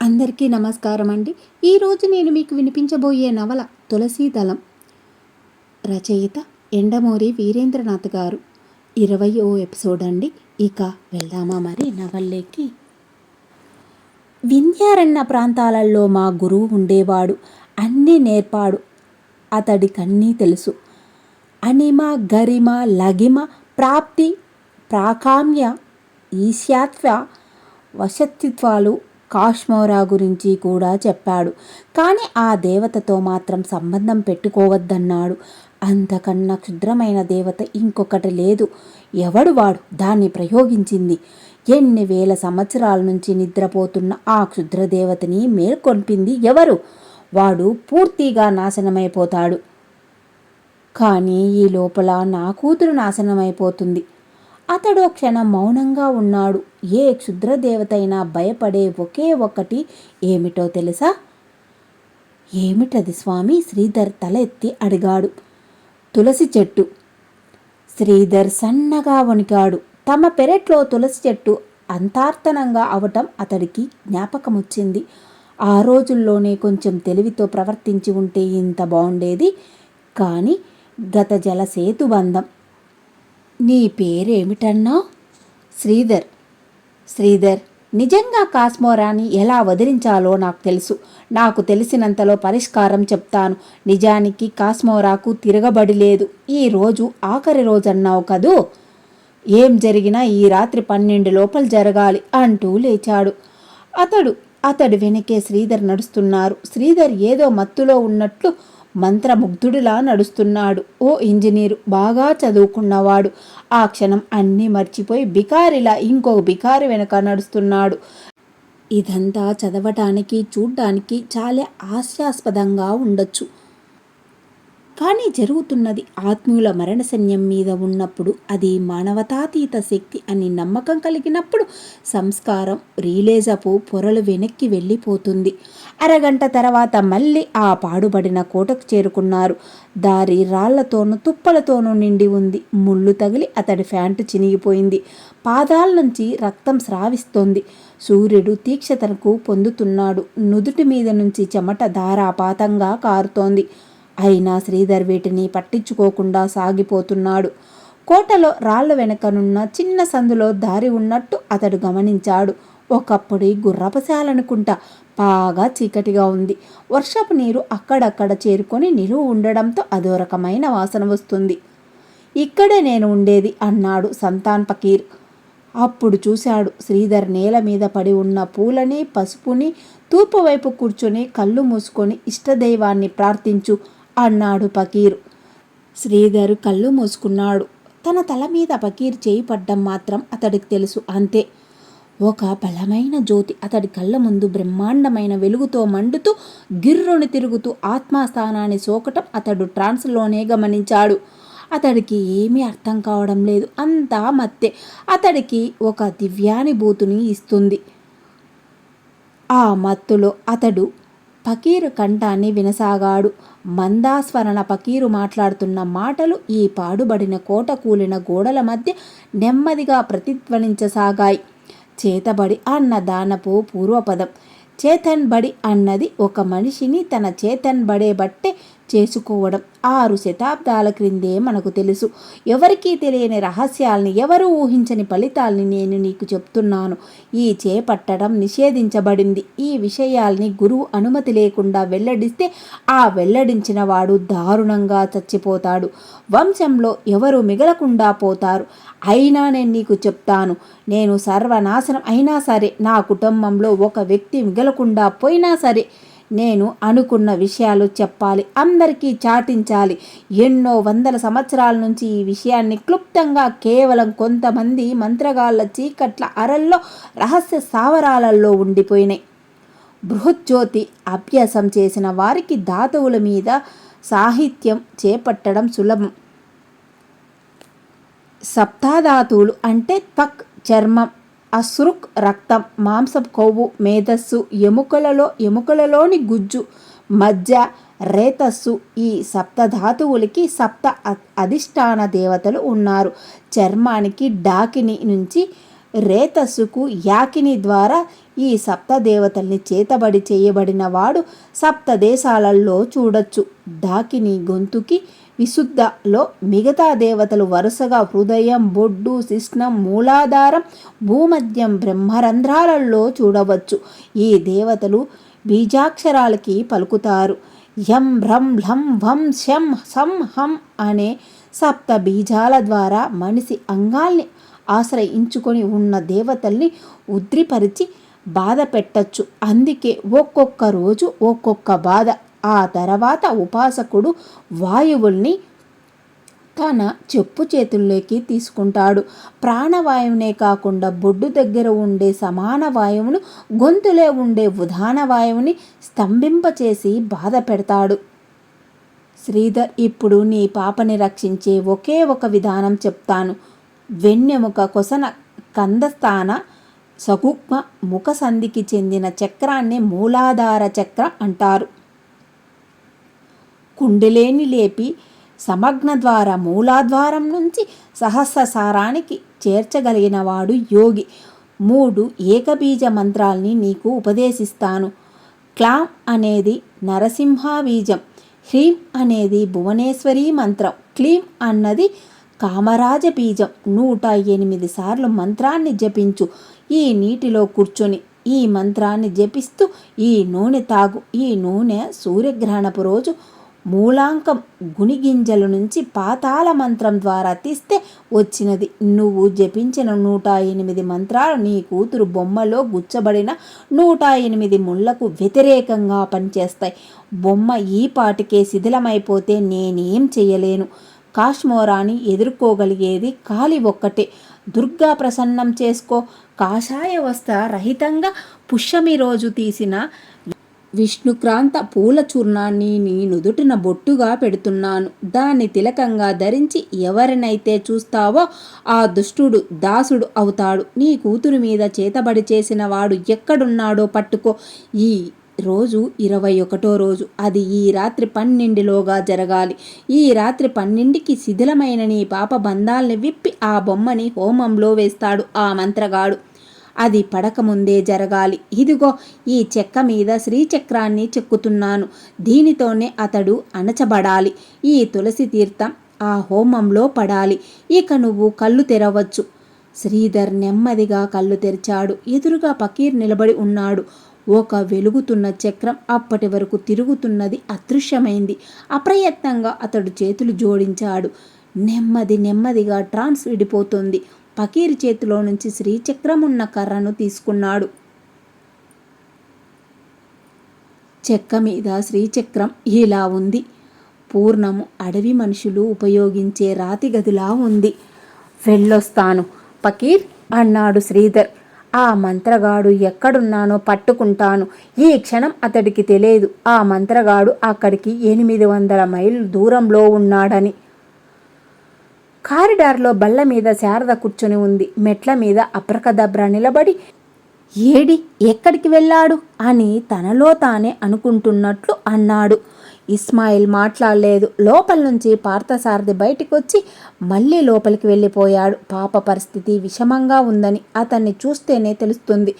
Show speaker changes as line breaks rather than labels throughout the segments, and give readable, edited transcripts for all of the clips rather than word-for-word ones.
అందరికీ నమస్కారం అండి. ఈరోజు నేను మీకు వినిపించబోయే నవల తులసీదళం. రచయిత ఎండమూరి వీరేంద్రనాథ్ గారు. 20వ ఎపిసోడ్ అండి. ఇక వెళ్దామా మరి నవల్లోకి. వింధ్యారణ్య ప్రాంతాలలో మా గురువు ఉండేవాడు. అన్నీ నేర్పాడు. అతడికన్నీ తెలుసు. అనిమ, గరిమ, లగిమ, ప్రాప్తి, ప్రాకామ్య, ఈశాత్వ, వశత్వాలు, కాశ్మోరా గురించి కూడా చెప్పాడు. కానీ ఆ దేవతతో మాత్రం సంబంధం పెట్టుకోవద్దన్నాడు. అంతకన్నా క్షుద్రమైన దేవత ఇంకొకటి లేదు. ఎవడు వాడు దాన్ని ప్రయోగించింది? ఎన్ని వేల సంవత్సరాల నుంచి నిద్రపోతున్న ఆ క్షుద్రదేవతని మేల్కొల్పింది ఎవరు? వాడు పూర్తిగా నాశనమైపోతాడు. కానీ ఈ లోపల నా కూతురు నాశనమైపోతుంది. అతడు క్షణం మౌనంగా ఉన్నాడు. ఏ క్షుద్రదేవతైనా భయపడే ఒకే ఒక్కటి ఏమిటో తెలుసా? ఏమిటది స్వామి? శ్రీధర్ తల ఎత్తి అడిగాడు. తులసి చెట్టు. శ్రీధర్ సన్నగా వణికాడు. తమ పెరట్లో తులసి చెట్టు అంతార్తనంగా అవటం అతడికి జ్ఞాపకమొచ్చింది. ఆ రోజుల్లోనే కొంచెం తెలివితో ప్రవర్తించి ఉంటే ఇంత బాగుండేది. కానీ గత జల సేతుబంధం. నీ పేరేమిటన్నా? శ్రీధర్. శ్రీధర్, నిజంగా కాశ్మోరాని ఎలా వదిలించాలో నాకు తెలుసు. నాకు తెలిసినంతలో పరిష్కారం చెప్తాను. నిజానికి కాశ్మోరాకు తిరగబడి లేదు. ఈరోజు ఆఖరి రోజన్నావు కదూ. ఏం జరిగినా ఈ రాత్రి 12 లోపల జరగాలి అంటూ లేచాడు. అతడు వెనకే శ్రీధర్ నడుస్తున్నారు. శ్రీధర్ ఏదో మత్తులో ఉన్నట్లు మంత్రముగ్ధుడిలా నడుస్తున్నాడు. ఓ ఇంజనీరు, బాగా చదువుకున్నవాడు. ఆ క్షణం అన్నీ మర్చిపోయి బికారిలా ఇంకో బికారి వెనక నడుస్తున్నాడు. ఇదంతా చదవటానికి చూడ్డానికి చాలా హాస్యాస్పదంగా ఉండొచ్చు. కానీ జరుగుతున్నది ఆత్మీయుల మరణశన్యం మీద ఉన్నప్పుడు, అది మానవతాతీత శక్తి అని నమ్మకం కలిగినప్పుడు సంస్కారం రిలేజపు పొరలు వెనక్కి వెళ్ళిపోతుంది. అరగంట తర్వాత మళ్ళీ ఆ పాడుబడిన కోటకు చేరుకున్నారు. దారి రాళ్లతోనూ తుప్పలతోనూ నిండి ఉంది. ముళ్ళు తగిలి అతడి ప్యాంటు చినిగిపోయింది. పాదాల నుంచి రక్తం స్రావిస్తోంది. సూర్యుడు తీక్షతకు పొందుతున్నాడు. నుదుటి మీద నుంచి చెమట ధారాపాతంగా కారుతోంది. అయినా శ్రీధర్ వీటిని పట్టించుకోకుండా సాగిపోతున్నాడు. కోటలో రాళ్ల వెనకనున్న చిన్న సందులో దారి ఉన్నట్టు అతడు గమనించాడు. ఒకప్పుడు గుర్రపశాలనుకుంటా. బాగా చీకటిగా ఉంది. వర్షపు నీరు అక్కడక్కడ చేరుకొని నిలువ ఉండడంతో అదో రకమైన వాసన వస్తుంది. ఇక్కడే నేను ఉండేది అన్నాడు సంతాన్ ఫకీర్. అప్పుడు చూశాడు శ్రీధర్ నేల మీద పడి ఉన్న పూలని, పసుపుని, తూర్పు వైపు కూర్చొని కళ్ళు మూసుకొని ఇష్టదైవాన్ని ప్రార్థించు అన్నాడు ఫకీరు. శ్రీధర్ కళ్ళు మూసుకున్నాడు. తన తల మీద ఫకీర్ చేయి పడ్డం మాత్రం అతడికి తెలుసు, అంతే. ఒక బలమైన జ్యోతి అతడి కళ్ళ ముందు బ్రహ్మాండమైన వెలుగుతో మండుతూ గిర్రుని తిరుగుతూ ఆత్మస్థానాన్ని సోకటం అతడు ట్రాన్స్లోనే గమనించాడు. అతడికి ఏమీ అర్థం కావడం లేదు. అంతా మత్తే అతడికి ఒక దివ్యానుభూతిని ఇస్తుంది. ఆ మత్తులో అతడు ఫకీరు కంఠాన్ని వినసాగాడు. మందాస్వరణ ఫకీరు మాట్లాడుతున్న మాటలు ఈ పాడుబడిన కోట కూలిన గోడల మధ్య నెమ్మదిగా ప్రతిధ్వనించసాగాయి. చేతబడి అన్న దానపు పూర్వపదం. చేతన్ బడి అన్నది ఒక మనిషిని తన చేతన్ బడే బట్టే చేసుకోవడం. 6 శతాబ్దాల క్రిందే మనకు తెలుసు. ఎవరికీ తెలియని రహస్యాల్ని, ఎవరూ ఊహించని ఫలితాల్ని నేను నీకు చెప్తున్నాను. ఈ చేపట్టడం నిషేధించబడింది. ఈ విషయాల్ని గురువు అనుమతి లేకుండా వెల్లడిస్తే ఆ వెల్లడించిన వాడు దారుణంగా చచ్చిపోతాడు. వంశంలో ఎవరు మిగలకుండా పోతారు. అయినా నేను నీకు చెప్తాను, నేను సర్వనాశనం అయినా సరే, నా కుటుంబంలో ఒక వ్యక్తి మిగలకుండా పోయినా సరే, నేను అనుకున్న విషయాలు చెప్పాలి, అందరికీ చాటించాలి. ఎన్నో వందల సంవత్సరాల నుంచి ఈ విషయాన్ని క్లుప్తంగా కేవలం కొంతమంది మంత్రగాళ్ల చీకట్ల అరల్లో, రహస్య స్థావరాలలో ఉండిపోయినాయి. బృహజ్యోతి అభ్యాసం చేసిన వారికి ధాతువుల మీద సాహిత్యం చేపట్టడం సులభం. సప్తధాతువులు అంటే త్వక్, చర్మం, అశ్రుక్, రక్తం, మాంసం, కొవ్వు, మేధస్సు, ఎముకలలోని గుజ్జు, మజ్జ, రేతస్సు. ఈ సప్తధాతువులకి అధిష్టాన దేవతలు ఉన్నారు. చర్మానికి డాకిని నుంచి రేతస్సుకు యాకిని ద్వారా ఈ సప్తదేవతల్ని చేతబడి చేయబడిన వాడు సప్తదేశాలలో చూడొచ్చు. డాకిని గొంతుకి విశుద్ధలో మిగతా దేవతలు వరుసగా హృదయం, బొడ్డు, శిష్ణం, మూలాధారం, భూమధ్యం, బ్రహ్మరంధ్రాలలో చూడవచ్చు. ఈ దేవతలు బీజాక్షరాలకి పలుకుతారు. యం భ్రం హ్లం భం శం సం హం అనే సప్త బీజాల ద్వారా మనిషి అంగాల్ని ఆశ్రయించుకొని ఉన్న దేవతల్ని ఉద్రిపరిచి బాధ పెట్టచ్చు. అందుకే ఒక్కొక్క రోజు ఒక్కొక్క బాధ. ఆ తర్వాత ఉపాసకుడు వాయువుల్ని తన చెప్పు చేతుల్లోకి తీసుకుంటాడు. ప్రాణవాయువునే కాకుండా బొడ్డు దగ్గర ఉండే సమాన వాయువును, గొంతులో ఉండే ఉదాన వాయువుని స్తంభింపచేసి బాధ పెడతాడు. శ్రీధర్, ఇప్పుడు నీ పాపని రక్షించే ఒకే ఒక విధానం చెప్తాను. వెన్నెముక కొసన కందస్థాన సగుక్మ ముఖ సంధికి చెందిన చక్రాన్ని మూలాధార చక్రం అంటారు. కుండలేని లేపి సమగ్న ద్వారా మూలాధారం నుంచి సహస్రసారానికి చేర్చగలిగినవాడు యోగి. 3 ఏకబీజ మంత్రాల్ని నీకు ఉపదేశిస్తాను. క్లాం అనేది నరసింహ బీజం, హ్రీం అనేది భువనేశ్వరీ మంత్రం, క్లీం అన్నది కామరాజ బీజం. 108 సార్లు మంత్రాన్ని జపించు. ఈ నీటిలో కూర్చొని ఈ మంత్రాన్ని జపిస్తూ ఈ నూనె తాగు. ఈ నూనె సూర్యగ్రహణపు రోజు మూలాంకం గునిగింజల నుంచి పాతాళ మంత్రం ద్వారా తీస్తే వచ్చినది. నువ్వు జపించిన 108 మంత్రాలు నీ కూతురు బొమ్మలో గుచ్చబడిన 108 ముళ్లకు వ్యతిరేకంగా పనిచేస్తాయి. బొమ్మ ఈ పాటికే శిథిలమైపోతే నేనేం చెయ్యలేను. కాశ్మోరాన్ని ఎదుర్కోగలిగేది కాలి ఒక్కటే. దుర్గా ప్రసన్నం చేసుకో. కాషాయ వస్త్ర రహితంగా పుష్యమి రోజు తీసిన విష్ణుక్రాంత పూల చూర్ణాన్ని నీ నుదుటిన బొట్టుగా పెడుతున్నాను. దాన్ని తిలకంగా ధరించి ఎవరినైతే చూస్తావో ఆ దుష్టుడు దాసుడు అవుతాడు. నీ కూతురు మీద చేతబడి చేసిన వాడు ఎక్కడున్నాడో పట్టుకో. ఈ రోజు 21వ రోజు. అది ఈ రాత్రి 12లోగా జరగాలి. ఈ రాత్రి 12కి శిథిలమైన నీ పాప బంధాల్ని విప్పి ఆ బొమ్మని హోమంలో వేస్తాడు ఆ మంత్రగాడు. అది పడకముందే జరగాలి. ఇదిగో ఈ చెక్క మీద శ్రీచక్రాన్ని చెక్కుతున్నాను. దీనితోనే అతడు అణచబడాలి. ఈ తులసి తీర్థం ఆ హోమంలో పడాలి. ఇక నువ్వు కళ్ళు తెరవచ్చు. శ్రీధర్ నెమ్మదిగా కళ్ళు తెరిచాడు. ఎదురుగా ఫకీర్ నిలబడి ఉన్నాడు. ఒక వెలుగుతున్న చక్రం అప్పటి వరకు తిరుగుతున్నది అదృశ్యమైంది. అప్రయత్నంగా అతడు చేతులు జోడించాడు. నెమ్మదిగా ట్రాన్స్ విడిపోతుంది. ఫకీర్ చేతిలో నుంచి శ్రీచక్రం ఉన్న కర్రను తీసుకున్నాడు. చెక్క మీద శ్రీచక్రం ఇలా ఉంది. పూర్ణము అడవి మనుషులు ఉపయోగించే రాతి గదిలా ఉంది. వెళ్ళొస్తాను ఫకీర్ అన్నాడు శ్రీధర్. ఆ మంత్రగాడు ఎక్కడున్నానో పట్టుకుంటాను. ఈ క్షణం అతడికి తెలియదు ఆ మంత్రగాడు అక్కడికి 800 మైళ్ళు దూరంలో ఉన్నాడని. కారిడార్లో బల్ల మీద శారద కూర్చొని ఉంది. మెట్ల మీద అప్రకదబ్రా నిలబడి ఏడి ఎక్కడికి వెళ్ళాడు అని తనలో తానే అనుకుంటున్నట్లు అన్నాడు. ఇస్మాయిల్ మాట్లాడలేదు. లోపల నుంచి పార్థసారథి బయటికి వచ్చి మళ్ళీ లోపలికి వెళ్ళిపోయాడు. పాప పరిస్థితి విషమంగా ఉందని అతన్ని చూస్తేనే తెలుస్తుంది.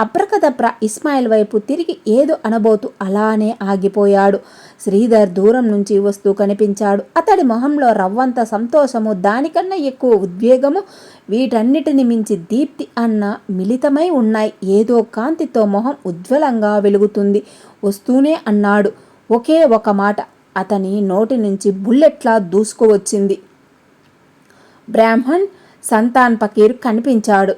అప్రకదప్ర ఇస్మాయిల్ వైపు తిరిగి ఏదో అనబోతూ అలానే ఆగిపోయాడు. శ్రీధర్ దూరం నుంచి వస్తూ కనిపించాడు. అతడి మొహంలో రవ్వంత సంతోషము, దానికన్నా ఎక్కువ ఉద్వేగము, వీటన్నిటిని మించి దీప్తి అన్న మిళితమై ఉన్నాయి. ఏదో కాంతితో మొహం ఉజ్వలంగా వెలుగుతుంది. వస్తూనే అన్నాడు. ఒకే ఒక మాట అతని నోటి నుంచి బుల్లెట్లా దూసుకువచ్చింది. బ్రాహ్మణ్ సంతాన్ ఫకీర్ కనిపించాడు.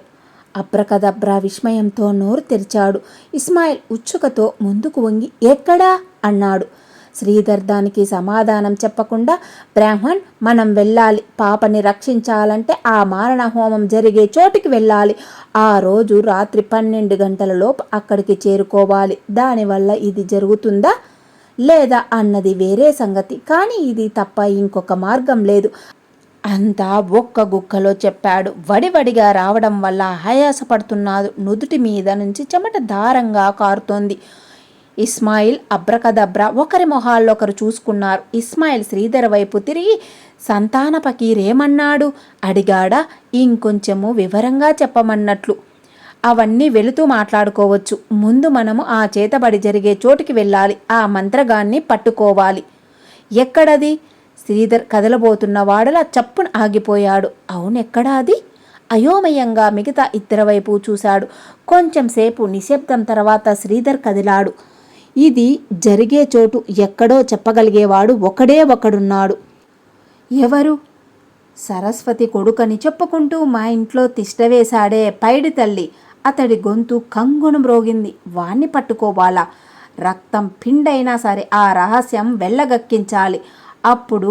అప్రకదబ్రా విస్మయంతో నోరు తెరిచాడు. ఇస్మాయిల్ ఉత్సుకతో ముందుకు వంగి ఎక్కడా అన్నాడు. శ్రీధర్ దానికి సమాధానం చెప్పకుండా, బ్రాహ్మణ్ మనం వెళ్ళాలి. పాపని రక్షించాలంటే ఆ మారణ హోమం జరిగే చోటికి వెళ్ళాలి. ఆ రోజు రాత్రి 12 గంటలలోపు అక్కడికి చేరుకోవాలి. దానివల్ల ఇది జరుగుతుందా లేదా అన్నది వేరే సంగతి. కానీ ఇది తప్ప ఇంకొక మార్గం లేదు. అంతా ఒక్క గుక్కలో చెప్పాడు. వడివడిగా రావడం వల్ల ఆయాసపడుతున్నాడు. నుదుటి మీద నుంచి చెమట దారంగా కారుతోంది. ఇస్మాయిల్ అబ్రకదబ్రా ఒకరి మొహాల్లో ఒకరు చూసుకున్నారు. ఇస్మాయిల్ శ్రీధర్ వైపు తిరిగి సంతాన పకీరేమన్నాడు అడిగాడా? ఇంకొంచెము వివరంగా చెప్పమన్నట్లు. అవన్నీ వెళుతూ మాట్లాడుకోవచ్చు. ముందు మనము ఆ చేతబడి జరిగే చోటికి వెళ్ళాలి. ఆ మంత్రగాన్ని పట్టుకోవాలి. ఎక్కడది? శ్రీధర్ కదలబోతున్న వాడలా చప్పున ఆగిపోయాడు. అవునెక్కడా అది? అయోమయంగా మిగతా ఇద్దరి వైపు చూశాడు. కొంచెం సేపు నిశ్శబ్దం తర్వాత శ్రీధర్ కదిలాడు. ఇది జరిగే చోటు ఎక్కడో చెప్పగలిగేవాడు ఒకడే ఒకడున్నాడు. ఎవరు? సరస్వతి కొడుకని చెప్పుకుంటూ మా ఇంట్లో తిష్టవేశాడే పైడి తల్లి. అతడి గొంతు కంగున మ్రోగింది. వాణ్ణి పట్టుకోవాలా? రక్తం పిండైనా సరే ఆ రహస్యం వెళ్ళగక్కించాలి. అప్పుడు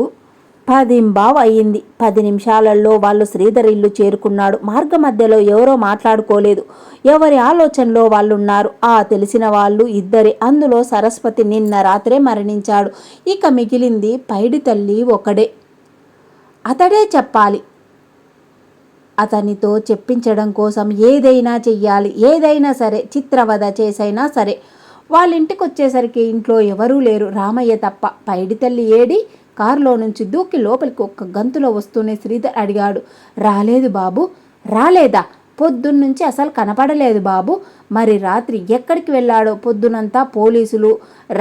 10 అయింది. 10 నిమిషాలలో వాళ్ళు శ్రీధర్ ఇల్లు చేరుకున్నాడు. మార్గ మధ్యలో ఎవరో మాట్లాడుకోలేదు. ఎవరి ఆలోచనలో వాళ్ళున్నారు. ఆ తెలిసిన వాళ్ళు ఇద్దరే. అందులో సరస్వతి నిన్న రాత్రే మరణించాడు. ఇక మిగిలింది పైడి తల్లి ఒకడే. అతడే చెప్పాలి. అతనితో చెప్పించడం కోసం ఏదైనా చెయ్యాలి. ఏదైనా సరే, చిత్రవద చేసైనా సరే. వాళ్ళింటికి వచ్చేసరికి ఇంట్లో ఎవరూ లేరు, రామయ్య తప్ప. పైడి తల్లి ఏడి? కారులో నుంచి దూకి లోపలికి ఒక్క గంతులో వస్తూనే శ్రీధర్ అడిగాడు. రాలేదు బాబు. రాలేదా? పొద్దున్నుంచి అసలు కనపడలేదు బాబు. మరి రాత్రి ఎక్కడికి వెళ్ళాడో? పొద్దునంతా పోలీసులు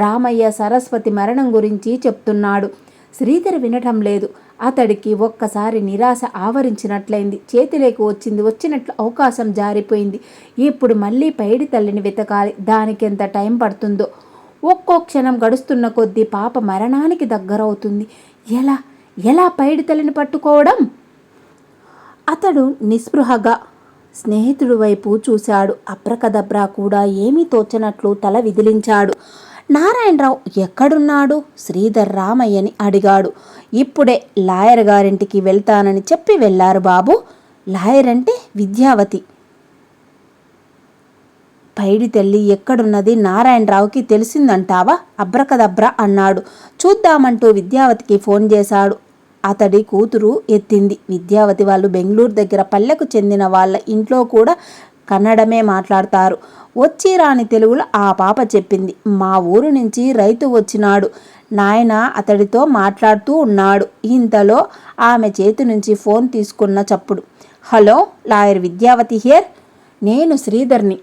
రామయ్య సరస్వతి మరణం గురించి చెప్తున్నాడు. శ్రీధర్ వినటం లేదు. అతడికి ఒక్కసారి నిరాశ ఆవరించినట్లయింది. చేతిలోకి వచ్చినట్లు అవకాశం జారిపోయింది. ఇప్పుడు మళ్ళీ పైడి తల్లిని వెతకాలి. దానికెంత టైం పడుతుందో. ఒక్కో క్షణం గడుస్తున్న కొద్దీ పాప మరణానికి దగ్గరవుతుంది. ఎలా పైడి తల్లిని పట్టుకోవడం? అతడు నిస్పృహగా స్నేహితుడి వైపు చూశాడు. అప్రకదబ్రా కూడా ఏమీ తోచనట్లు తల విదిలించాడు. నారాయణరావు ఎక్కడున్నాడు? శ్రీధర్ రామయ్యని అడిగాడు. ఇప్పుడే లాయర్ గారింటికి వెళ్తానని చెప్పి వెళ్ళారు బాబు. లాయర్ అంటే విద్యావతి. పైడి తల్లి ఎక్కడున్నది నారాయణరావుకి తెలిసిందంటావా? అబ్రకదబ్రా అన్నాడు. చూద్దామంటూ విద్యావతికి ఫోన్ చేశాడు. అతడి కూతురు ఎత్తింది. విద్యావతి వాళ్ళు బెంగళూరు దగ్గర పల్లెకు చెందిన వాళ్ళ ఇంట్లో కూడా కన్నడమే మాట్లాడతారు. వచ్చి రాని తెలుగులో ఆ పాప చెప్పింది. మా ఊరు నుంచి రైతు వచ్చినాడు. నాయన అతడితో మాట్లాడుతూ ఉన్నాడు. ఇంతలో ఆమె చేతి నుంచి ఫోన్ తీసుకున్న చప్పుడు. Hello, lawyer Vidyavati here. నేను శ్రీధర్ని.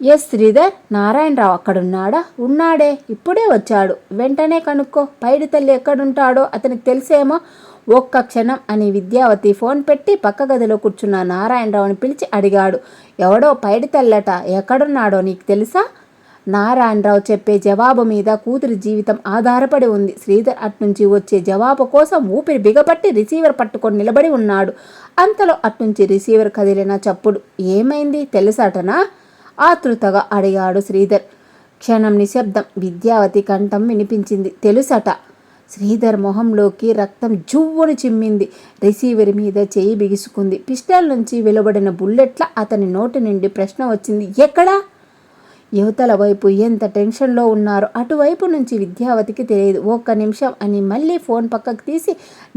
ఎస్ శ్రీధర్, నారాయణరావు అక్కడున్నాడా? ఉన్నాడే, ఇప్పుడే వచ్చాడు. వెంటనే కనుక్కో. పైడి తల్లి ఎక్కడుంటాడో అతనికి తెలిసేమో. ఒక్క క్షణం అని విద్యావతి ఫోన్ పెట్టి పక్క గదిలో కూర్చున్న నారాయణరావుని పిలిచి అడిగాడు. ఎవడో పైడి తల్లట, ఎక్కడున్నాడో నీకు తెలుసా? నారాయణరావు చెప్పే జవాబు మీద కూతురి జీవితం ఆధారపడి ఉంది. శ్రీధర్ అట్నుంచి వచ్చే జవాబు కోసం ఊపిరి బిగపట్టి రిసీవర్ పట్టుకొని నిలబడి ఉన్నాడు. అంతలో అట్నుంచి రిసీవర్ కదిలిన చప్పుడు. ఏమైంది తెలుసటనా? ఆతృతగా అడిగాడు శ్రీధర్. క్షణం నిశ్శబ్దం. విద్యావతి కంఠం వినిపించింది. తెలుసట. శ్రీధర్ మొహంలోకి రక్తం జువ్వును చిమ్మింది. రిసీవర్ మీద చేయి బిగుసుకుంది. పిస్టల్ నుంచి వెలువడిన బుల్లెట్ల అతని నోటి నుండి ప్రశ్న వచ్చింది. ఎక్కడా? యువతల వైపు ఎంత టెన్షన్లో ఉన్నారో అటువైపు నుంచి విద్యావతికి తెలియదు. ఒక్క నిమిషం అని మళ్ళీ ఫోన్ పక్కకు తీసి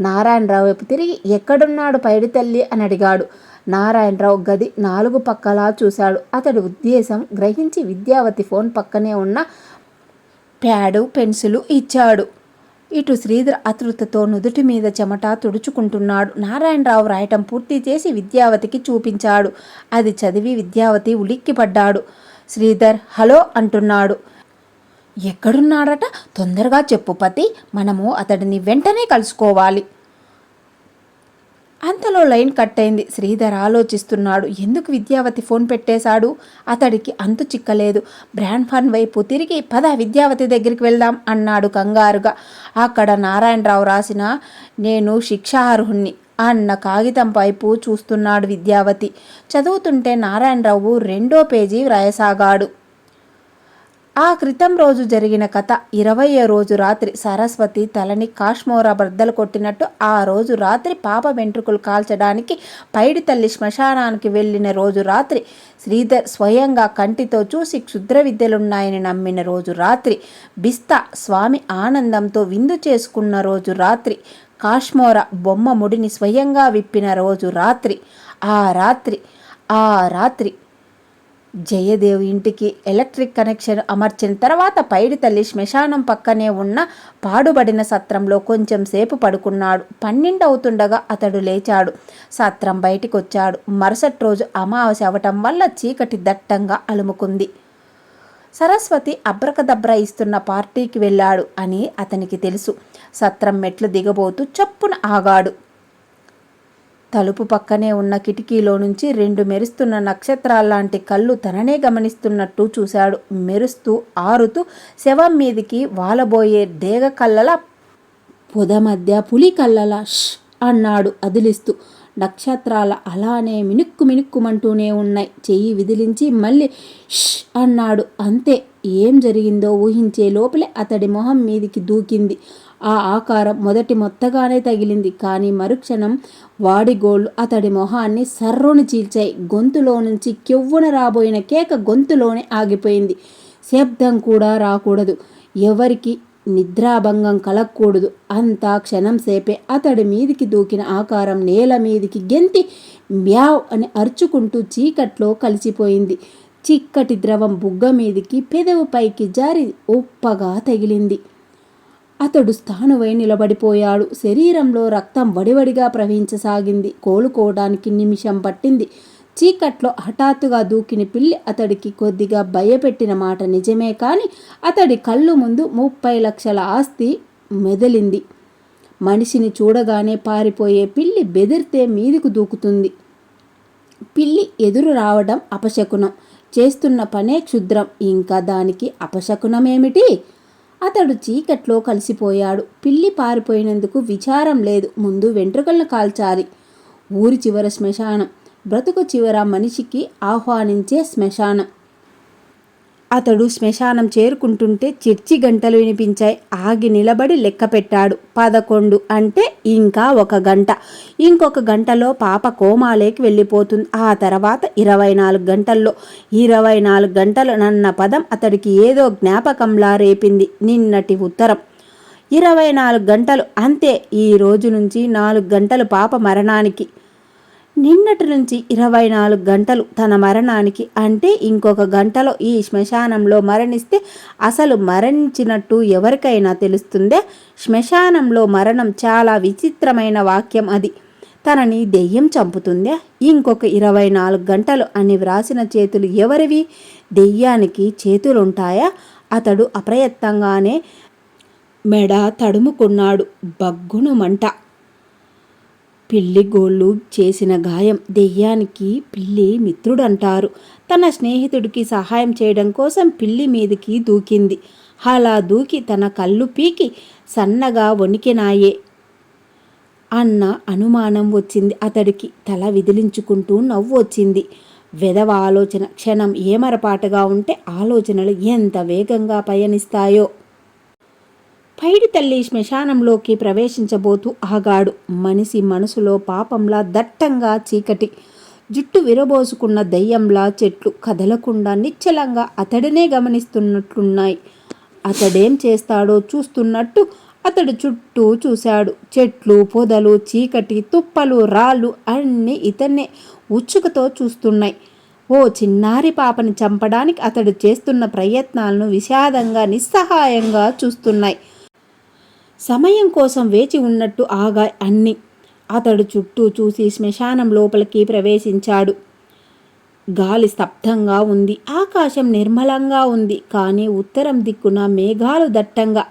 నారాయణరావు వైపు తిరిగి ఎక్కడున్నాడు పైడి తల్లి అని అడిగాడు. నారాయణరావు గది 4 పక్కలా చూశాడు. అతడి ఉద్దేశం గ్రహించి విద్యావతి ఫోన్ పక్కనే ఉన్న ప్యాడు పెన్సిలు ఇచ్చాడు. ఇటు శ్రీధర్ ఆతృతతో నుదుటి మీద చెమట తుడుచుకుంటున్నాడు. నారాయణరావు రాయటం పూర్తి చేసి విద్యావతికి చూపించాడు. అది చదివి విద్యావతి ఉలిక్కిపడ్డాడు. శ్రీధర్ హలో అంటున్నాడు. ఎక్కడున్నాడట? తొందరగా చెప్పు పతి, మనము అతడిని వెంటనే కలుసుకోవాలి. అంతలో లైన్ కట్ అయింది. శ్రీధర్ ఆలోచిస్తున్నాడు. ఎందుకు విద్యావతి ఫోన్ పెట్టేశాడు? అతడికి అంతు చిక్కలేదు. బ్రాండ్ఫాన్ వైపు తిరిగి పద విద్యావతి దగ్గరికి వెళ్దాం అన్నాడు కంగారుగా. అక్కడ నారాయణరావు రాసిన నేను శిక్షార్హుణ్ణి అన్న కాగితం వైపు చూస్తున్నాడు. విద్యావతి చదువుతుంటే నారాయణరావు 2వ పేజీ వ్రాయసాగాడు. ఆ క్రితం రోజు జరిగిన కథ. 20వ రోజు రాత్రి సరస్వతి తలని కాశ్మోరా బద్దలు కొట్టినట్టు ఆ రోజు రాత్రి పాప వెంట్రుకలు కాల్చడానికి పైడి తల్లి శ్మశానానికి వెళ్ళిన రోజు రాత్రి, శ్రీధర్ స్వయంగా కంటితో చూసి క్షుద్ర విద్యలున్నాయని నమ్మిన రోజు రాత్రి, బిస్తా స్వామి ఆనందంతో విందు చేసుకున్న రోజు రాత్రి, కాశ్మోరా బొమ్మ ముడిని స్వయంగా విప్పిన రోజు రాత్రి, ఆ రాత్రి జయదేవ్ ఇంటికి ఎలక్ట్రిక్ కనెక్షన్ అమర్చిన తర్వాత పైడి తల్లి శ్మశానం పక్కనే ఉన్న పాడుబడిన సత్రంలో కొంచెం సేపు పడుకున్నాడు. 12 అవుతుండగా అతడు లేచాడు. సత్రం బయటికి వచ్చాడు. మరుసటి రోజు అమావాస్య అవటం వల్ల చీకటి దట్టంగా అలుముకుంది. సరస్వతి అబ్రకదబ్ర ఇస్తున్న పార్టీకి వెళ్ళాడు అని అతనికి తెలుసు. సత్రం మెట్లు దిగబోతూ చప్పున ఆగాడు. తలుపు పక్కనే ఉన్న కిటికీలో నుంచి 2 మెరుస్తున్న నక్షత్రాల్లాంటి కళ్ళు తననే గమనిస్తున్నట్టు చూశాడు. మెరుస్తూ ఆరుతూ శవం మీదికి వాలబోయే డేగ కళ్ళల పొద మధ్య పులి కళ్ళల ష్ అన్నాడు అదిలిస్తూ. నక్షత్రాల అలానే మినుక్కు మినుక్కుమంటూనే ఉన్నాయి. చెయ్యి విదిలించి మళ్ళీ ష్ అన్నాడు. అంతే. ఏం జరిగిందో ఊహించే లోపలే అతడి మొహం మీదికి దూకింది. ఆ ఆకారం మొదటి మొత్తగానే తగిలింది. కానీ మరుక్షణం వాడిగోళ్ళు అతడి మొహాన్ని సర్రుని చీల్చాయి. గొంతులో నుంచి కెవ్వున రాబోయిన కేక గొంతులోనే ఆగిపోయింది. శబ్దం కూడా రాకూడదు. ఎవరికి నిద్రాభంగం కలగకూడదు. అంతా క్షణం సేపే. అతడి మీదికి దూకిన ఆకారం నేల మీదికి గెంతి మ్యావ్ అని అరుచుకుంటూ చీకట్లో కలిసిపోయింది. చిక్కటి ద్రవం బుగ్గ మీదికి పెదవు పైకి జారి ఉప్పగా తగిలింది. అతడు స్థానువై నిలబడిపోయాడు. శరీరంలో రక్తం వడివడిగా ప్రవహించసాగింది. కోలుకోవడానికి నిమిషం పట్టింది. చీకట్లో హఠాత్తుగా దూకిన పిల్లి అతడికి కొద్దిగా భయపెట్టిన మాట నిజమే. కానీ అతడి కళ్ళు ముందు 30 లక్షల ఆస్తి మెదిలింది. మనిషిని చూడగానే పారిపోయే పిల్లి బెదిరితే మీదికి దూకుతుంది. పిల్లి ఎదురు రావడం అపశకునం. చేస్తున్న పనే క్షుద్రం. ఇంకా దానికి అపశకునమేమిటి? అతడు చీకట్లో కలిసిపోయాడు. పిల్లి పారిపోయినందుకు విచారం లేదు. ముందు వెంట్రుకలను కాల్చాలి. ఊరి చివర శ్మశానం. బ్రతుకు చివర మనిషికి ఆహ్వానించే శ్మశానం. అతడు శ్మశానం చేరుకుంటుంటే చిర్చి గంటలు వినిపించాయి. ఆగి నిలబడి లెక్క పెట్టాడు. 11 అంటే ఇంకా 1 గంట. ఇంకొక గంటలో పాప కోమాలోకి వెళ్ళిపోతుంది. ఆ తర్వాత 24 గంటల్లో. 24 గంటలు నన్న పదం అతడికి ఏదో జ్ఞాపకంలా రేపింది. నిన్నటి ఉత్తరం. 24 గంటలు అంతే. ఈ రోజు నుంచి 4 గంటలు పాప మరణానికి. నిన్నటి నుంచి 24 గంటలు తన మరణానికి. అంటే ఇంకొక గంటలో ఈ శ్మశానంలో మరణిస్తే అసలు మరణించినట్టు ఎవరికైనా తెలుస్తుందే? శ్మశానంలో మరణం చాలా విచిత్రమైన వాక్యం అది. తనని దెయ్యం చంపుతుందే? ఇంకొక 24 గంటలు అని వ్రాసిన చేతులు ఎవరివి? దెయ్యానికి చేతులుంటాయా? అతడు అప్రయత్నంగానే మెడ తడుముకున్నాడు. బగ్గును మంట. పిల్లి గోళ్ళు చేసిన గాయం. దెయ్యానికి పిల్లి మిత్రుడంటారు. తన స్నేహితుడికి సహాయం చేయడం కోసం పిల్లి మీదికి దూకింది. అలా దూకి తన కళ్ళు పీకి సన్నగా వణికినాయే అన్న అనుమానం వచ్చింది అతడికి. తల విదిలించుకుంటూ నవ్వు వచ్చింది. వెధవ ఆలోచన. క్షణం ఏమరపాటుగా ఉంటే ఆలోచనలు ఎంత వేగంగా పయనిస్తాయో. పైడి తల్లి శ్మశానంలోకి ప్రవేశించబోతూ ఆగాడు. మనిషి మనసులో పాపంలా దట్టంగా చీకటి. జుట్టు విరబోసుకున్న దయ్యంలా చెట్లు కదలకుండా నిశ్చలంగా అతడినే గమనిస్తున్నట్లున్నాయి. అతడేం చేస్తాడో చూస్తున్నట్టు అతడు చుట్టూ చూశాడు. చెట్లు, పొదలు, చీకటి, తుప్పలు, రాళ్ళు అన్నీ ఇతన్నే ఉత్సుకతో చూస్తున్నాయి. ఓ చిన్నారి పాపని చంపడానికి అతడు చేస్తున్న ప్రయత్నాలను విషాదంగా నిస్సహాయంగా చూస్తున్నాయి. సమయం కోసం వేచి ఉన్నట్టు ఆగాయి అన్నీ. అతడు చుట్టూ చూసి శ్మశానం లోపలికి ప్రవేశించాడు. గాలి స్తబ్దంగా ఉంది. ఆకాశం నిర్మలంగా ఉంది. కానీ ఉత్తరం దిక్కున మేఘాలు దట్టంగా.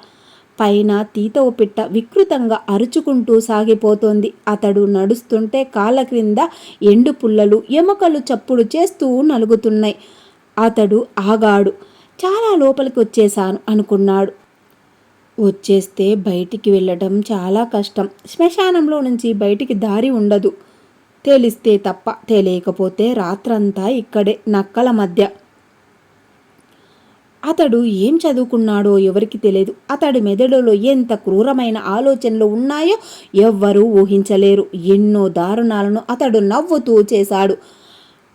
పైన తీతవు పిట్ట వికృతంగా అరుచుకుంటూ సాగిపోతోంది. అతడు నడుస్తుంటే కాళ్ళ క్రింద ఎండు పుల్లలు, ఎముకలు చప్పుడు చేస్తూ నలుగుతున్నాయి. అతడు ఆగాడు. చాలా లోపలికి వచ్చేశాను అనుకున్నాడు. వచ్చేస్తే బయటికి వెళ్ళడం చాలా కష్టం. శ్మశానంలో నుంచి బయటికి దారి ఉండదు. తెలిస్తే తప్ప. తెలియకపోతే రాత్రంతా ఇక్కడే నక్కల మధ్య. అతడు ఏం చదువుకున్నాడో ఎవరికి తెలియదు. అతడి మెదడులో ఎంత క్రూరమైన ఆలోచనలు ఉన్నాయో ఎవ్వరూ ఊహించలేరు. ఎన్నో దారుణాలను అతడు నవ్వుతూ చేశాడు.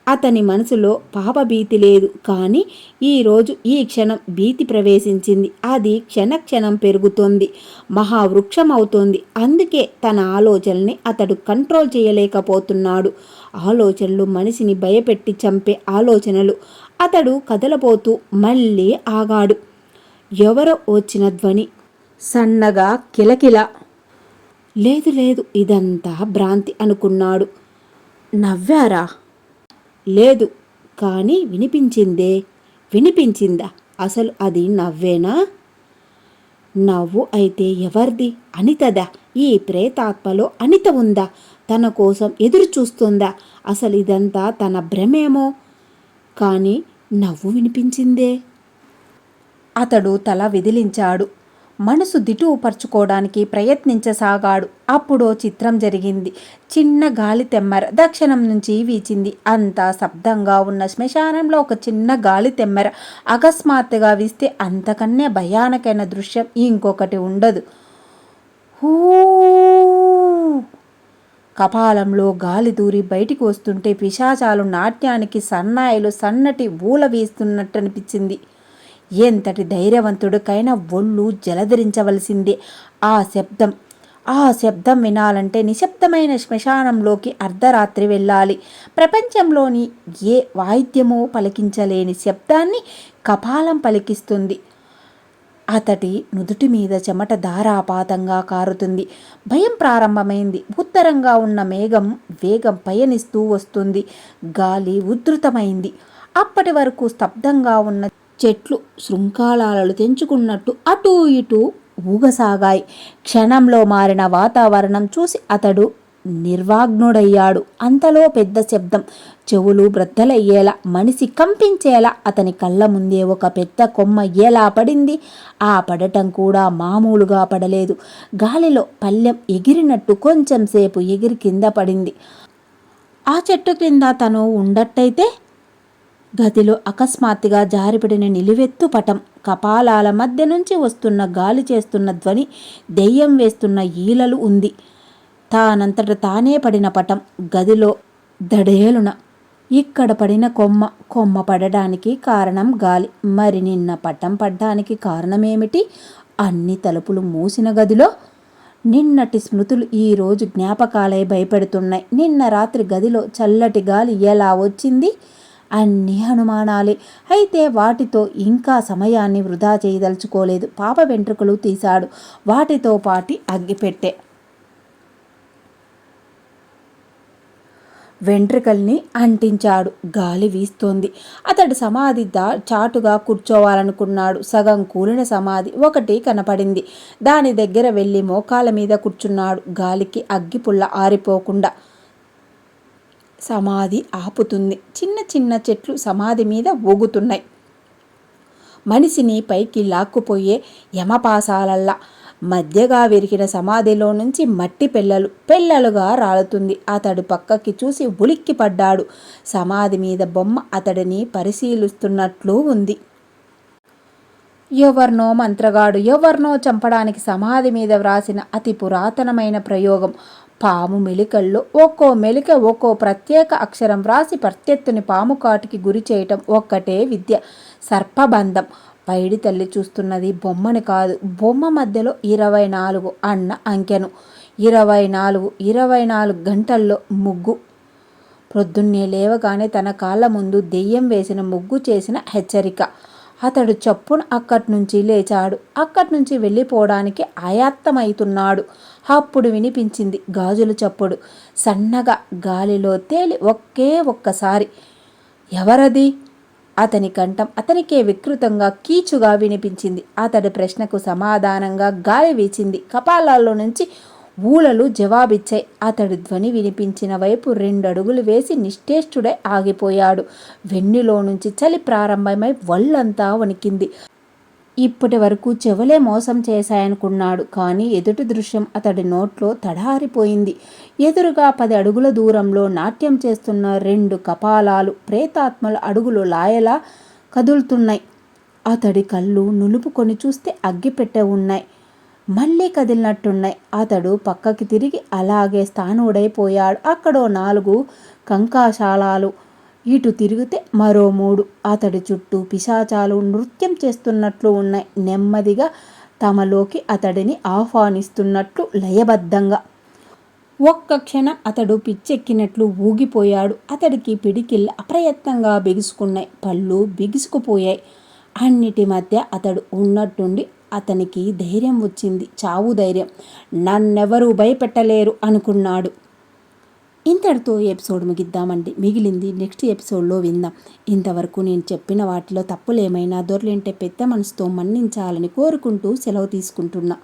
అతని మనసులో పాపభీతి లేదు. కానీ ఈరోజు ఈ క్షణం భీతి ప్రవేశించింది. అది క్షణక్షణం పెరుగుతోంది. మహావృక్షం అవుతోంది. అందుకే తన ఆలోచనల్ని అతడు కంట్రోల్ చేయలేకపోతున్నాడు. ఆలోచనలు మనిషిని భయపెట్టి చంపే ఆలోచనలు. అతడు కదలబోతూ మళ్ళీ ఆగాడు. ఎవరో వచ్చిన ధ్వని సన్నగా కిలకిల. లేదు లేదు, ఇదంతా భ్రాంతి అనుకున్నాడు. నవ్వారా? లేదు, కానీ వినిపించిందే. వినిపించిందా? అసలు అది నవ్వేనా? నవ్వు అయితే ఎవరిది? అనితదా? ఈ ప్రేతాత్మలో అనిత ఉందా? తన కోసం ఎదురు చూస్తుందా? అసలు ఇదంతా తన భ్రమేమో. కానీ నవ్వు వినిపించిందే. అతడు తల విదిలించాడు. మనసు దిటుపరుచుకోవడానికి ప్రయత్నించసాగాడు. అప్పుడో చిత్రం జరిగింది. చిన్న గాలి తెమ్మెర దక్షిణం నుంచి వీచింది. అంతా శబ్దంగా ఉన్న శ్మశానంలో ఒక చిన్న గాలి తెమ్మెర అకస్మాత్తుగా వీస్తే అంతకన్నా భయానకైన దృశ్యం ఇంకొకటి ఉండదు. హూ! కపాలంలో గాలి దూరి బయటికి వస్తుంటే పిశాచాలు నాట్యానికి సన్నాయిలు సన్నటి ఊల వీస్తున్నట్టు అనిపించింది. ఎంతటి ధైర్యవంతుడికైనా ఒళ్ళు జలధరించవలసిందే. ఆ శబ్దం వినాలంటే నిశ్శబ్దమైన శ్మశానంలోకి అర్ధరాత్రి వెళ్ళాలి. ప్రపంచంలోని ఏ వాయిద్యమో పలికించలేని శబ్దాన్ని కపాలం పలికిస్తుంది. అతడి నుదుటి మీద చెమట ధారాపాతంగా కారుతుంది. భయం ప్రారంభమైంది. ఉత్తరంగా ఉన్న మేఘం వేగం పయనిస్తూ వస్తుంది. గాలి ఉధృతమైంది. అప్పటి వరకు స్తబ్దంగా ఉన్న చెట్లు శృంఖలాలు తెంచుకున్నట్టు అటూ ఇటూ ఊగసాగాయి. క్షణంలో మారిన వాతావరణం చూసి అతడు నిర్వాగ్నుడయ్యాడు. అంతలో పెద్ద శబ్దం, చెవులు బ్రద్దలయ్యేలా, మనిషి కంపించేలా అతని కళ్ళ ముందే ఒక పెద్ద కొమ్మ ఎలా పడింది. ఆ పడటం కూడా మామూలుగా పడలేదు. గాలిలో పళ్ళెం ఎగిరినట్టు కొంచెం సేపు ఎగిరి కింద పడింది. ఆ చెట్టు క్రింద తను ఉండట్టయితే గదిలో అకస్మాత్తుగా జారిపడిన నిలువెత్తు పటం, కపాలాల మధ్య నుంచి వస్తున్న గాలి చేస్తున్న ధ్వని, దెయ్యం వేస్తున్న ఈలలు ఉంది. తానంతట తానే పడిన పటం గదిలో దడేలున. ఇక్కడ పడిన కొమ్మ పడడానికి కారణం గాలి. మరి నిన్న పటం పడ్డానికి కారణమేమిటి? అన్ని తలుపులు మూసిన గదిలో నిన్నటి స్మృతులు ఈరోజు జ్ఞాపకాలై భయపెడుతున్నాయి. నిన్న రాత్రి గదిలో చల్లటి గాలి ఎలా వచ్చింది? అన్ని అనుమానాలే. అయితే వాటితో ఇంకా సమయాన్ని వృధా చేయదలుచుకోలేదు. పాప వెంట్రుకలు తీశాడు. వాటితో పాటి అగ్గిపెట్టె వెంట్రుకల్ని అంటించాడు. గాలి వీస్తోంది. అతడు సమాధి చాటుగా కూర్చోవాలనుకున్నాడు. సగం కూలిన సమాధి ఒకటి కనపడింది. దాని దగ్గర వెళ్ళి మోకాల మీద కూర్చున్నాడు. గాలికి అగ్గిపుల్ల ఆరిపోకుండా సమాధి ఆపుతుంది. చిన్న చిన్న చెట్లు సమాధి మీద ఊగుతున్నాయి. మనిషిని పైకి లాక్కుపోయే యమపాసాలల్లా మధ్యగా విరిగిన సమాధిలో నుంచి మట్టి పెళ్ళలుగా రాలుతుంది. అతడు పక్కకి చూసి ఉలిక్కి పడ్డాడు. సమాధి మీద బొమ్మ అతడిని పరిశీలిస్తున్నట్లు ఉంది. ఎవరినో మంత్రగాడు ఎవరినో చంపడానికి సమాధి మీద వ్రాసిన అతి పురాతనమైన ప్రయోగం. పాము మెలికల్లో ఒక్కో మెలిక ఒక్కో ప్రత్యేక అక్షరం వ్రాసి ప్రత్యర్థుని పాము కాటికి గురి చేయటం ఒక్కటే విద్య. సర్పబంధం. పైడి తల్లి చూస్తున్నది బొమ్మని కాదు, బొమ్మ మధ్యలో 24 అన్న అంకెను. 24 గంటల్లో ముగ్గు. ప్రొద్దున్నే లేవగానే తన కాళ్ళ ముందు దెయ్యం వేసిన ముగ్గు చేసిన హెచ్చరిక. అతడు చప్పున అక్కడి నుంచి లేచాడు. అక్కడి నుంచి వెళ్ళిపోవడానికి ఆయాత్తమవుతున్నాడు. అప్పుడు వినిపించింది గాజుల చప్పుడు. సన్నగా గాలిలో తేలి ఒక్కసారి ఎవరది? అతని కంఠం అతనికే వికృతంగా కీచుగా వినిపించింది. అతడి ప్రశ్నకు సమాధానంగా గాలి వీచింది. కపాలాల్లో నుంచి ఊలలు జవాబిచ్చాయి. అతడు ధ్వని వినిపించిన వైపు 2 అడుగులు వేసి నిశ్చేష్టుడై ఆగిపోయాడు. వెన్నులో నుంచి చలి ప్రారంభమై వళ్ళంతా వణికింది. ఇప్పటి వరకు చెవులే మోసం చేశాయనుకున్నాడు. కానీ ఎదుటి దృశ్యం అతడి నోట్లో తడారిపోయింది. ఎదురుగా 10 అడుగుల దూరంలో నాట్యం చేస్తున్న 2 కపాలాలు, ప్రేతాత్మల అడుగులు లాయలా కదులుతున్నాయి. అతడి కళ్ళు నులుపుకొని చూస్తే అగ్గిపెట్టె ఉన్నాయి. మళ్ళీ కదిలినట్టున్నాయి. అతడు పక్కకి తిరిగి అలాగే స్థాణుడైపోయాడు. అక్కడో 4 కంకాశాలాలు. ఇటు తిరిగితే మరో 3. అతడి చుట్టూ పిశాచాలు నృత్యం చేస్తున్నట్లు ఉన్నాయి. నెమ్మదిగా తమలోకి అతడిని ఆహ్వానిస్తున్నట్లు లయబద్ధంగా. ఒక్క క్షణం అతడు పిచ్చెక్కినట్లు ఊగిపోయాడు. అతడికి పిడికిళ్ళు అప్రయత్నంగా బిగుసుకున్నాయి, పళ్ళు బిగుసుకుపోయాయి. అన్నిటి మధ్య అతడు ఉన్నట్టుండి అతనికి ధైర్యం వచ్చింది, చావు ధైర్యం. నన్నెవరూ భయపెట్టలేరు అనుకున్నాడు. ఇంతటితో ఎపిసోడ్ ముగిద్దామండి. మిగిలింది నెక్స్ట్ ఎపిసోడ్లో విందాం. ఇంతవరకు నేను చెప్పిన వాటిలో తప్పులేమైనా దొర్లింటే పెద్ద మనసుతో మన్నించాలని కోరుకుంటూ సెలవు తీసుకుంటున్నా.